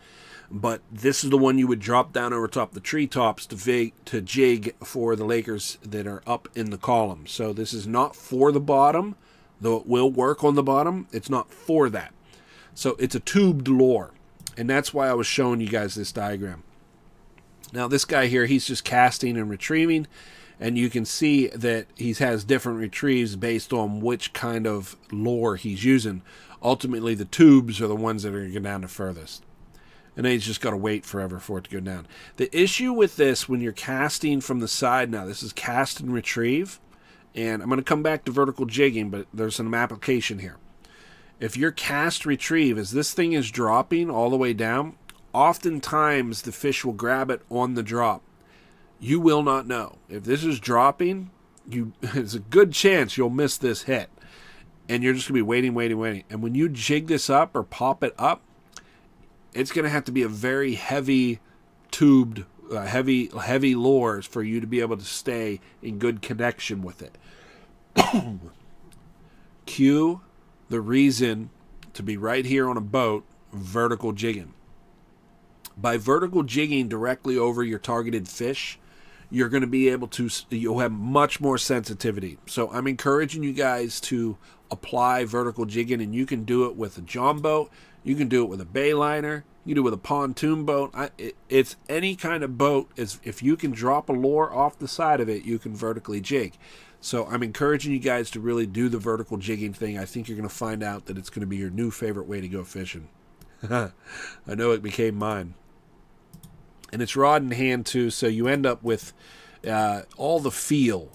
But this is the one you would drop down over top the treetops to jig for the Lakers that are up in the column. So this is not for the bottom, though it will work on the bottom. It's not for that. So it's a tubed lure, and that's why I was showing you guys this diagram. Now this guy here, he's just casting and retrieving. And you can see that he has different retrieves based on which kind of lure he's using. Ultimately, the tubes are the ones that are going to go down the furthest. And then he's just got to wait forever for it to go down. The issue with this, when you're casting from the side now, this is cast and retrieve. And I'm going to come back to vertical jigging, but there's some application here. If you're cast retrieve, as this thing is dropping all the way down, oftentimes the fish will grab it on the drop. You will not know. If this is dropping, there's a good chance you'll miss this hit. and you're just going to be waiting. And when you jig this up or pop it up, it's going to have to be a very heavy tubed, heavy lures for you to be able to stay in good connection with it. Cue the reason to be right here on a boat, vertical jigging. By vertical jigging directly over your targeted fish, you're going to be able to, you'll have much more sensitivity. So I'm encouraging you guys to apply vertical jigging, and you can do it with a john boat, you can do it with a bayliner, you can do it with a pontoon boat. It's any kind of boat. If you can drop a lure off the side of it, you can vertically jig. So I'm encouraging you guys to really do the vertical jigging thing. I think you're going to find out that it's going to be your new favorite way to go fishing. I know it became mine. And it's rod in hand too, so you end up with all the feel.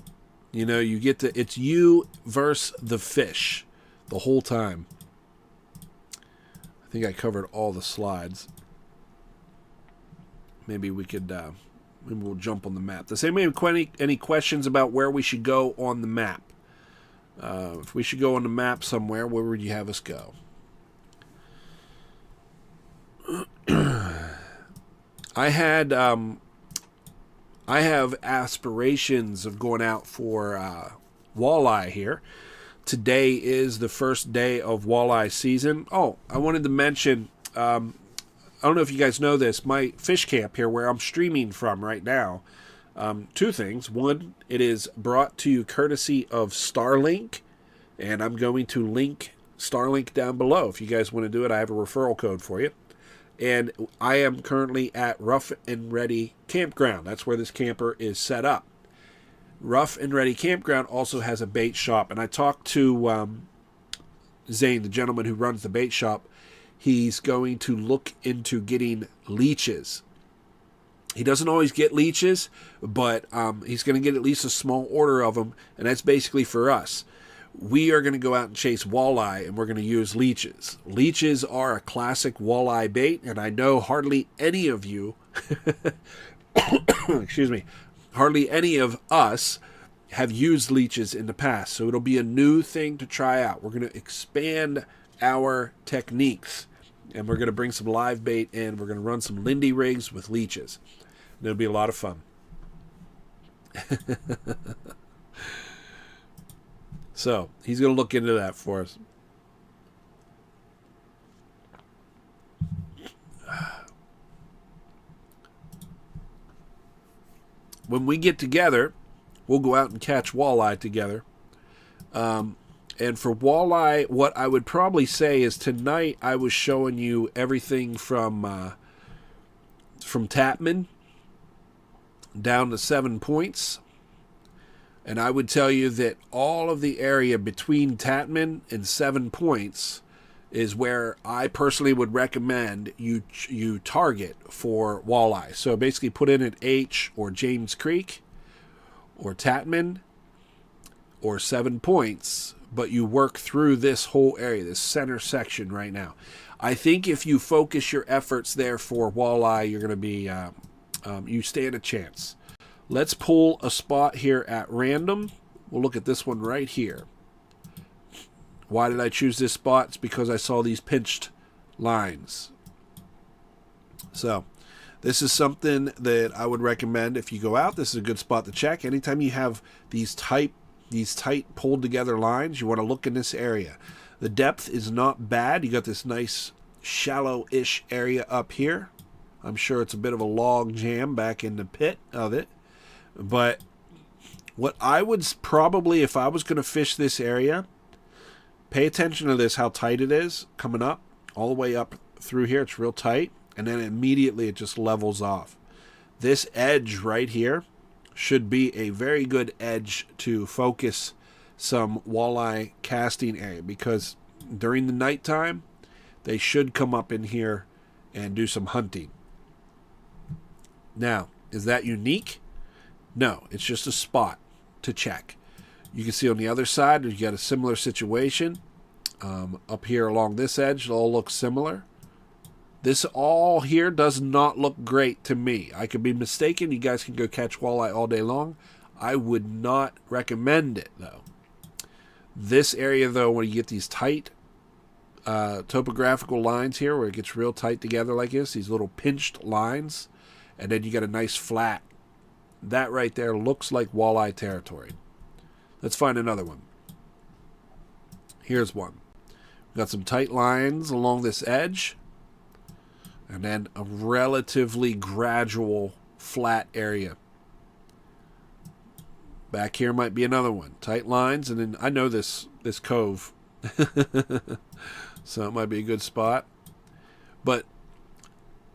You know, you get to, it's you versus the fish the whole time. I think I covered all the slides. Maybe we could, maybe we'll jump on the map. Does anybody have any questions about where we should go on the map? If we should go on the map somewhere, where would you have us go? I have aspirations of going out for walleye here. Today is the first day of walleye season. Oh, I wanted to mention, I don't know if you guys know this, my fish camp here where I'm streaming from right now, two things. One, it is brought to you courtesy of Starlink, and I'm going to link Starlink down below. If you guys want to do it, I have a referral code for you. And I am currently at Rough and Ready Campground. That's where this camper is set up. Rough and Ready Campground also has a bait shop. And I talked to Zane, the gentleman who runs the bait shop. He's going to look into getting leeches. He doesn't always get leeches, but he's going to get at least a small order of them. And that's basically for us. We are going to go out and chase walleye, and we're going to use leeches. Leeches are a classic walleye bait, and I know hardly any of you, excuse me, hardly any of us have used leeches in the past. So it'll be a new thing to try out. We're going to expand our techniques, and we're going to bring some live bait in. We're going to run some Lindy rigs with leeches. And it'll be a lot of fun. So, he's going to look into that for us. When we get together, we'll go out and catch walleye together. And for walleye, what I would probably say is tonight I was showing you everything from Tatman down to 7 Points. And I would tell you that all of the area between Tatman and 7 Points is where I personally would recommend you target for walleye. So basically put in at H or James Creek or Tatman or 7 Points, but you work through this whole area, this center section right now. I think if you focus your efforts there for walleye, you're going to be, you stand a chance. Let's pull a spot here at random. We'll look at this one right here. Why did I choose this spot? It's because I saw these pinched lines. So this is something that I would recommend if you go out. This is a good spot to check. Anytime you have these tight pulled together lines, you want to look in this area. The depth is not bad. You got this nice shallow-ish area up here. I'm sure it's a bit of a log jam back in the pit of it. But what I would probably, if I was going to fish this area, pay attention to this, how tight it is coming up, all the way up through here. It's real tight, and then immediately it just levels off. This edge right here should be a very good edge to focus some walleye casting area, because during the nighttime, they should come up in here and do some hunting. Now, is that unique? No, it's just a spot to check. You can see on the other side, you got a similar situation. Up here along this edge, it all looks similar. This all here does not look great to me. I could be mistaken. You guys can go catch walleye all day long. I would not recommend it, though. This area, though, when you get these tight topographical lines here, where it gets real tight together like this, these little pinched lines, and then you get a nice flat. That right there looks like walleye territory. Let's find another one. Here's one. We've got some tight lines along this edge, and then a relatively gradual flat area. Back here might be another one. Tight lines, and then I know this cove. So it might be a good spot. But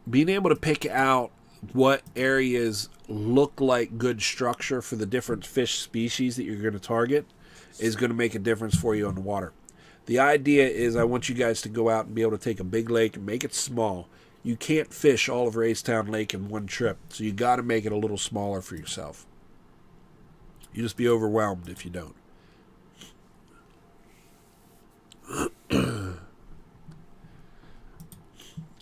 being able to pick out what areas look like good structure for the different fish species that you're going to target is going to make a difference for you on the water. The idea is I want you guys to go out and be able to take a big lake and make it small. You can't fish all of Raystown Lake in one trip, so you got to make it a little smaller for yourself. You just be overwhelmed if you don't.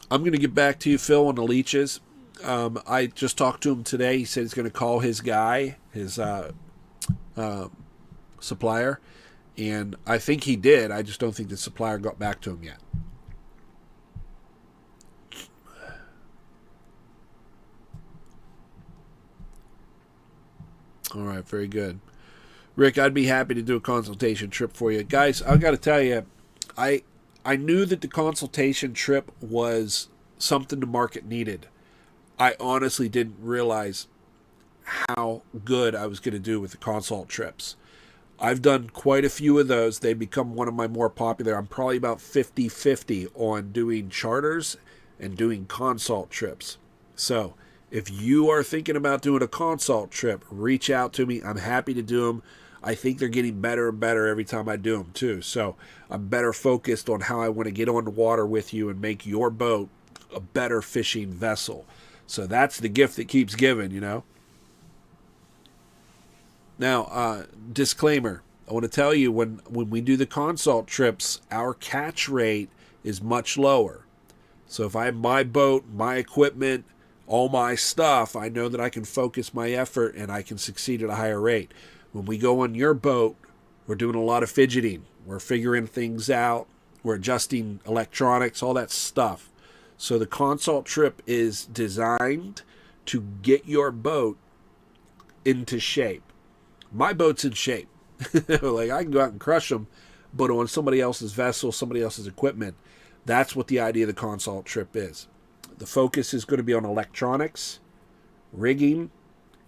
I'm going to get back to you, Phil, on the leeches. I just talked to him today. He said he's going to call his guy, his supplier, and I think he did. I just don't think the supplier got back to him yet. All right, very good. Rick, I'd be happy to do a consultation trip for you. Guys, I've got to tell you, I knew that the consultation trip was something the market needed. I honestly didn't realize how good I was going to do with the consult trips. I've done quite a few of those. They become one of my more popular. I'm probably about 50-50 on doing charters and doing consult trips. So if you are thinking about doing a consult trip, reach out to me. I'm happy to do them. I think they're getting better and better every time I do them too. So I'm better focused on how I want to get on the water with you and make your boat a better fishing vessel. So that's the gift that keeps giving, you know. Now, disclaimer. I want to tell you, when we do the consult trips, our catch rate is much lower. So if I have my boat, my equipment, all my stuff, I know that I can focus my effort and I can succeed at a higher rate. When we go on your boat, we're doing a lot of fidgeting. We're figuring things out. We're adjusting electronics, all that stuff. So the consult trip is designed to get your boat into shape. My boat's in shape. Like, I can go out and crush them, but on somebody else's vessel, somebody else's equipment, that's what the idea of the consult trip is. The focus is going to be on electronics, rigging,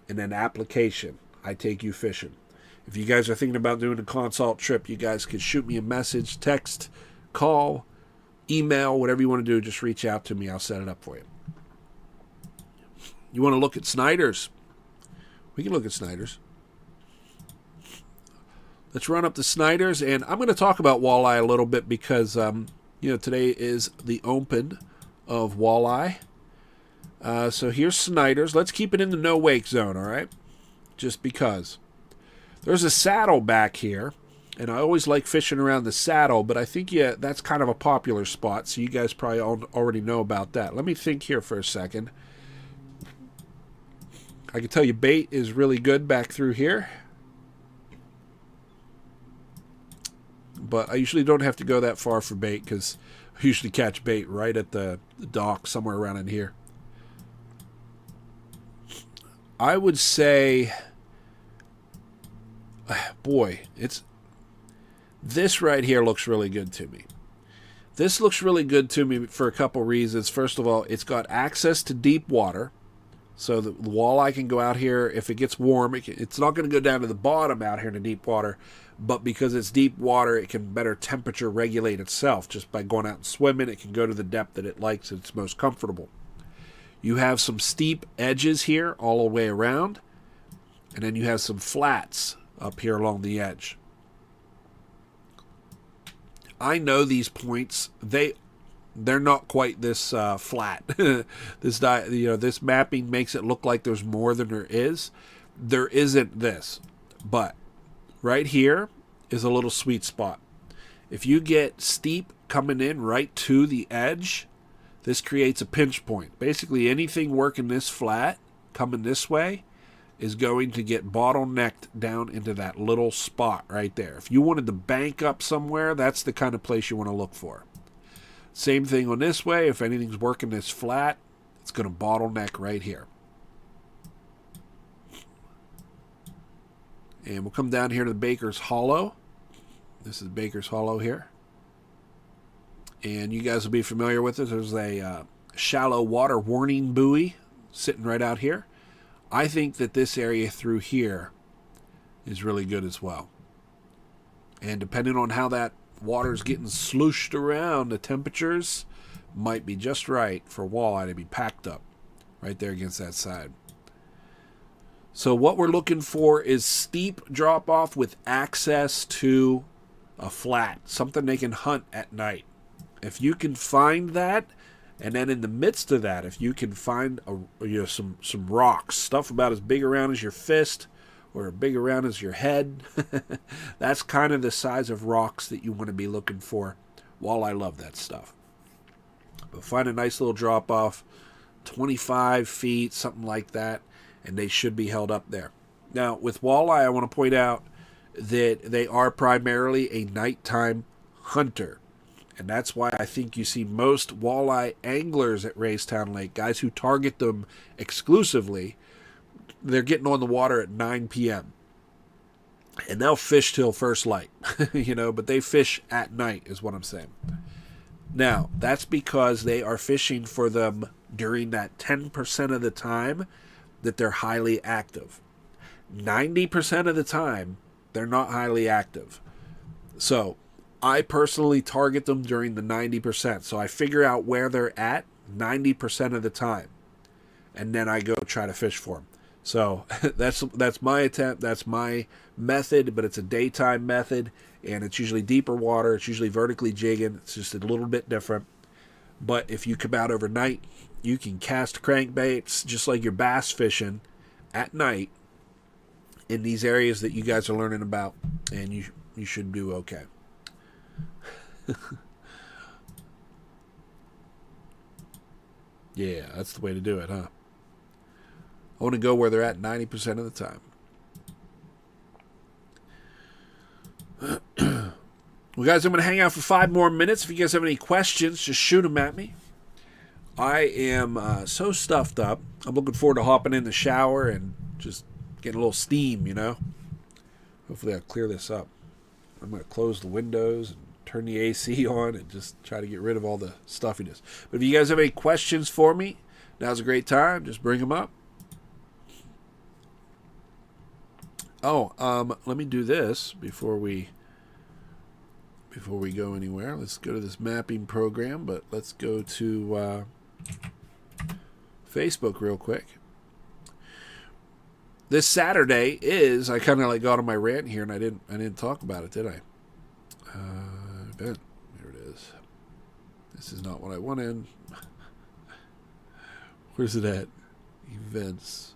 and then application. I take you fishing. If you guys are thinking about doing a consult trip, you guys can shoot me a message, text, call, email, whatever you want to do. Just reach out to me. I'll set it up for you. You want to look at Snyder's? We can look at Snyder's. Let's run up to Snyder's, and I'm going to talk about walleye a little bit because, today is the open of walleye. So here's Snyder's. Let's keep it in the no wake zone, all right? Just because. There's a saddle back here, and I always like fishing around the saddle, but I think, that's kind of a popular spot, so you guys probably already know about that. Let me think here for a second. I can tell you bait is really good back through here. But I usually don't have to go that far for bait because I usually catch bait right at the dock somewhere around in here. I would say, boy, this right here looks really good to me. This looks really good to me for a couple reasons. First of all, it's got access to deep water. So the walleye can go out here. If it gets warm, it's not going to go down to the bottom out here in the deep water. But because it's deep water, it can better temperature regulate itself. Just by going out and swimming, it can go to the depth that it likes and it's most comfortable. You have some steep edges here all the way around. And then you have some flats up here along the edge. I know these points, they're not quite this flat. This mapping makes it look like there's more than there is. There isn't this. But right here is a little sweet spot. If you get steep coming in right to the edge, this creates a pinch point. Basically, anything working this flat, coming this way, is going to get bottlenecked down into that little spot right there. If you wanted to bank up somewhere, that's the kind of place you want to look for. Same thing on this way. If anything's working this flat, it's going to bottleneck right here. And we'll come down here to the Baker's Hollow. This is Baker's Hollow here. And you guys will be familiar with it. There's a shallow water warning buoy sitting right out here. I think that this area through here is really good as well. And depending on how that water's getting slooshed around, the temperatures might be just right for walleye to be packed up right there against that side. So what we're looking for is steep drop off with access to a flat, something they can hunt at night. If you can find that, and then in the midst of that, if you can find some rocks, stuff about as big around as your fist or big around as your head, that's kind of the size of rocks that you want to be looking for. Walleye love that stuff. But find a nice little drop off, 25 feet, something like that, and they should be held up there. Now, with walleye, I want to point out that they are primarily a nighttime hunter. And that's why I think you see most walleye anglers at Raystown Lake, guys who target them exclusively, they're getting on the water at 9 p.m. And they'll fish till first light, but they fish at night is what I'm saying. Now, that's because they are fishing for them during that 10% of the time that they're highly active. 90% of the time, they're not highly active. So I personally target them during the 90%. So I figure out where they're at 90% of the time. And then I go try to fish for them. So that's my attempt. That's my method, but it's a daytime method. And it's usually deeper water. It's usually vertically jigging. It's just a little bit different. But if you come out overnight, you can cast crankbaits just like you're bass fishing at night in these areas that you guys are learning about. And you should do okay. Yeah, that's the way to do it, huh? I want to go where they're at 90% of the time. Well, guys, I'm going to hang out for 5 more minutes. If you guys have any questions, just shoot them at me. I am so stuffed up. I'm looking forward to hopping in the shower and just getting a little steam, Hopefully I'll clear this up. I'm going to close the windows and turn the AC on and just try to get rid of all the stuffiness. But if you guys have any questions for me, now's a great time. Just bring them up. Oh, let me do this before we go anywhere. Let's go to this mapping program, but let's go to Facebook real quick. This Saturday is, I kind of got on my rant here and I didn't talk about it, did I? Event. There it is. This is not what I wanted. Where's it at? Events.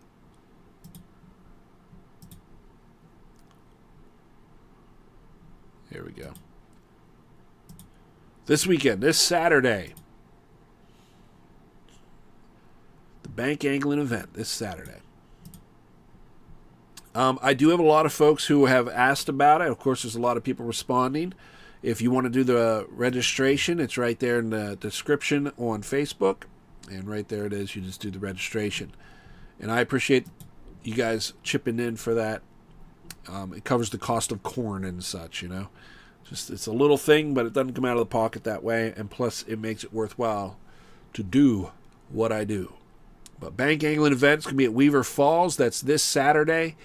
Here we go. This weekend, this Saturday, the bank angling event this Saturday. I do have a lot of folks who have asked about it. Of course, there's a lot of people responding. If you want to do the registration, it's right there in the description on Facebook. And right there it is. You just do the registration. And I appreciate you guys chipping in for that. It covers the cost of corn and such, Just it's a little thing, but it doesn't come out of the pocket that way. And plus, it makes it worthwhile to do what I do. But bank angling events can be at Weaver Falls. That's this Saturday.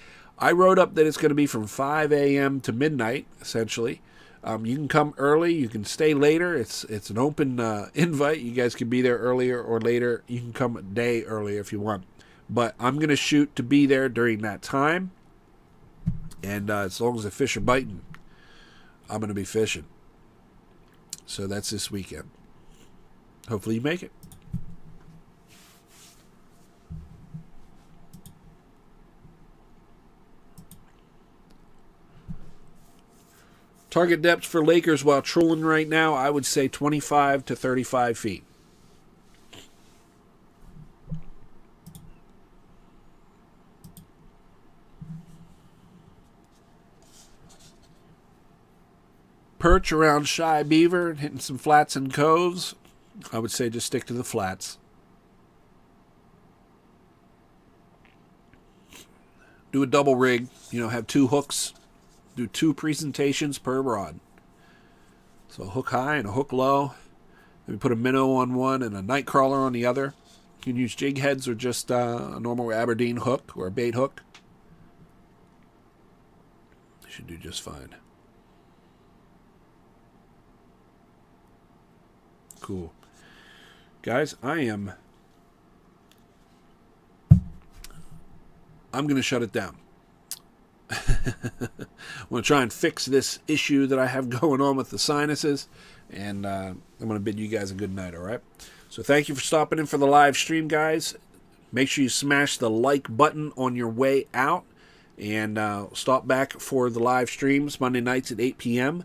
I wrote up that it's going to be from 5 a.m. to midnight, essentially. You can come early. You can stay later. It's an open invite. You guys can be there earlier or later. You can come a day earlier if you want. But I'm going to shoot to be there during that time. And as long as the fish are biting, I'm going to be fishing. So that's this weekend. Hopefully you make it. Target depth for Lakers while trolling right now, I would say 25 to 35 feet. perch around shy beaver and hitting some flats and coves, I would say just stick to the flats. Do a double rig, have 2 hooks, do 2 presentations per rod. So a hook high and a hook low. Then we put a minnow on one and a night crawler on the other. You can use jig heads or just a normal Aberdeen hook or a bait hook. Should do just fine. Cool. Guys, I'm going to shut it down. I'm going to try and fix this issue that I have going on with the sinuses, and I'm going to bid you guys a good night, all right? So thank you for stopping in for the live stream, guys. Make sure you smash the like button on your way out, and stop back for the live streams Monday nights at 8 p.m.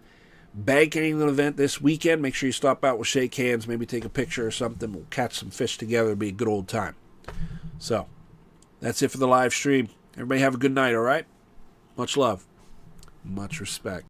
Bag angling event this weekend. Make sure you stop out. We'll shake hands, maybe take a picture or something. We'll catch some fish together. It'll be a good old time. So that's it for the live stream. Everybody have a good night, all right? Much love. Much respect.